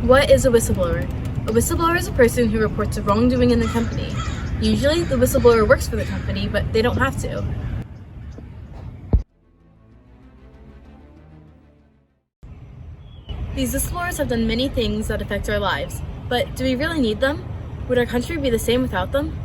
What is a whistleblower? A whistleblower is a person who reports a wrongdoing in the company. Usually, the whistleblower works for the company, but they don't have to. These whistleblowers have done many things that affect our lives, but do we really need them? Would our country be the same without them?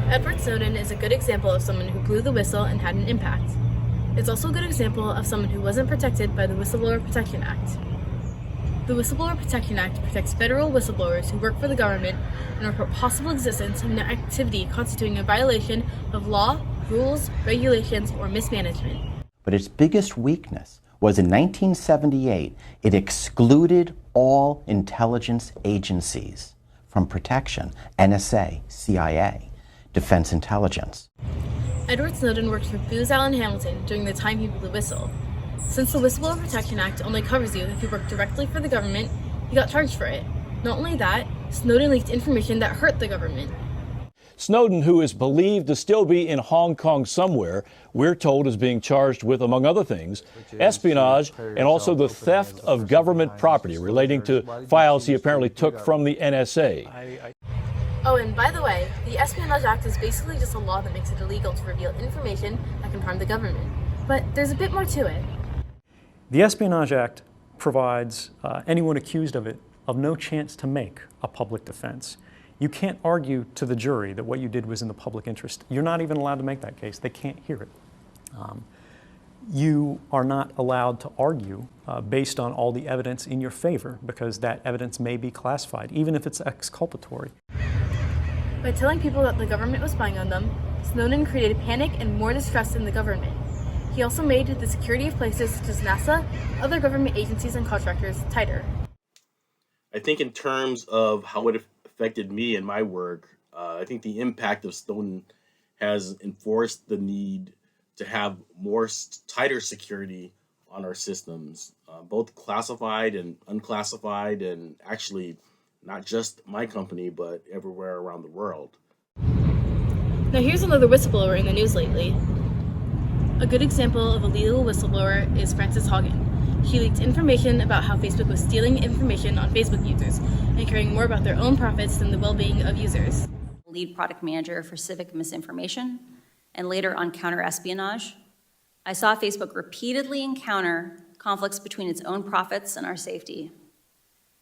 Edward Snowden is a good example of someone who blew the whistle and had an impact. It's also a good example of someone who wasn't protected by the Whistleblower Protection Act. The Whistleblower Protection Act protects federal whistleblowers who work for the government and report possible existence of an activity constituting a violation of law, rules, regulations, or mismanagement. But its biggest weakness was in 1978, it excluded all intelligence agencies from protection: NSA, CIA, Defense Intelligence. Edward Snowden worked for Booz Allen Hamilton during the time he blew the whistle. Since the Whistleblower Protection Act only covers you if you work directly for the government, he got charged for it. Not only that, Snowden leaked information that hurt the government. Snowden, who is believed to still be in Hong Kong somewhere, we're told is being charged with, among other things, espionage and also the theft of government property relating to files he apparently took from the NSA. Oh, and by the way, the Espionage Act is basically just a law that makes it illegal to reveal information that can harm the government. But there's a bit more to it. The Espionage Act provides anyone accused of it of no chance to make a public defense. You can't argue to the jury that what you did was in the public interest. You're not even allowed to make that case. They can't hear it. You are not allowed to argue based on all the evidence in your favor, because that evidence may be classified, even if it's exculpatory. By telling people that the government was spying on them, Snowden created panic and more distrust in the government. He also made the security of places such as NASA, other government agencies and contractors tighter. I think in terms of how it affected me and my work, I think the impact of Snowden has enforced the need to have more tighter security on our systems, both classified and unclassified, and actually not just my company, but everywhere around the world. Now here's another whistleblower in the news lately. A good example of a legal whistleblower is Frances Haugen. He leaked information about how Facebook was stealing information on Facebook users and caring more about their own profits than the well-being of users. Lead product manager for civic misinformation and later on counter-espionage, I saw Facebook repeatedly encounter conflicts between its own profits and our safety.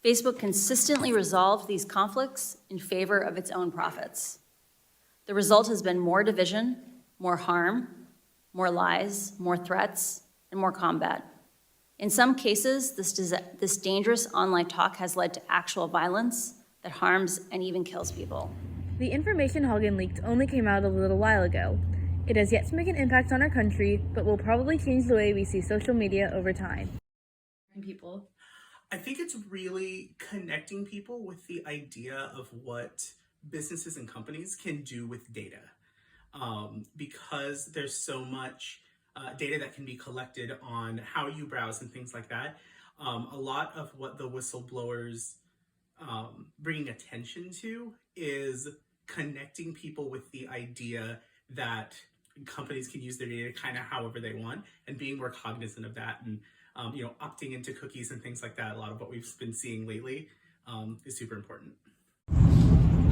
Facebook consistently resolved these conflicts in favor of its own profits. The result has been more division, more harm, more lies, more threats, and more combat. In some cases, this dangerous online talk has led to actual violence that harms and even kills people. The information Haugen leaked only came out a little while ago. It has yet to make an impact on our country, but will probably change the way we see social media over time. People. I think it's really connecting people with the idea of what businesses and companies can do with data. Because there's so much data that can be collected on how you browse and things like that. A lot of what the whistleblowers bringing attention to is connecting people with the idea that companies can use their data kind of however they want, and being more cognizant of that, and opting into cookies and things like that. A lot of what we've been seeing lately is super important.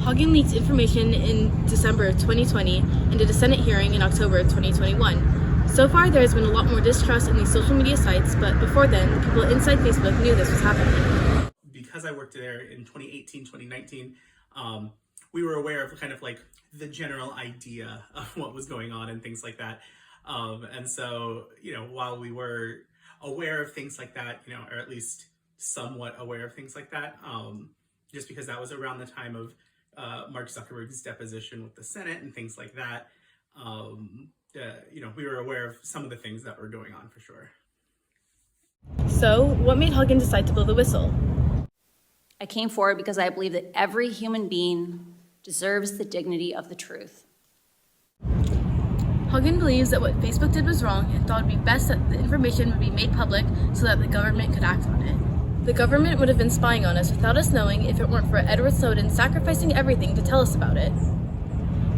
Haugen leaked information in December 2020 and did a Senate hearing in October 2021. So far, there has been a lot more distrust in these social media sites, but before then, the people inside Facebook knew this was happening. Because I worked there in 2018, 2019, we were aware of kind of like the general idea of what was going on and things like that. And so, while we were aware of things like that, or at least somewhat aware of things like that, just because that was around the time of Mark Zuckerberg's deposition with the Senate and things like that, we were aware of some of the things that were going on for sure. So, what made Haugen decide to blow the whistle? I came forward because I believe that every human being deserves the dignity of the truth. Haugen believes that what Facebook did was wrong and thought it would be best that the information would be made public so that the government could act on it. The government would have been spying on us without us knowing if it weren't for Edward Snowden sacrificing everything to tell us about it.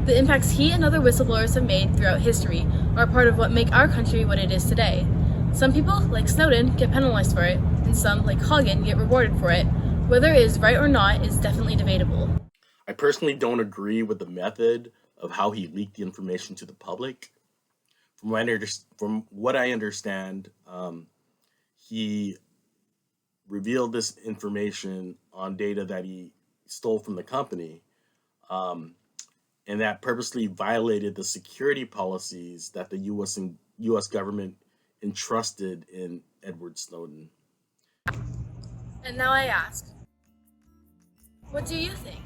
The impacts he and other whistleblowers have made throughout history are part of what make our country what it is today. Some people, like Snowden, get penalized for it, and some, like Hagen, get rewarded for it. Whether it is right or not is definitely debatable. I personally don't agree with the method of how he leaked the information to the public. From what I understand, he revealed this information on data that he stole from the company, and that purposely violated the security policies that the U.S. government entrusted in Edward Snowden. And now I ask, what do you think?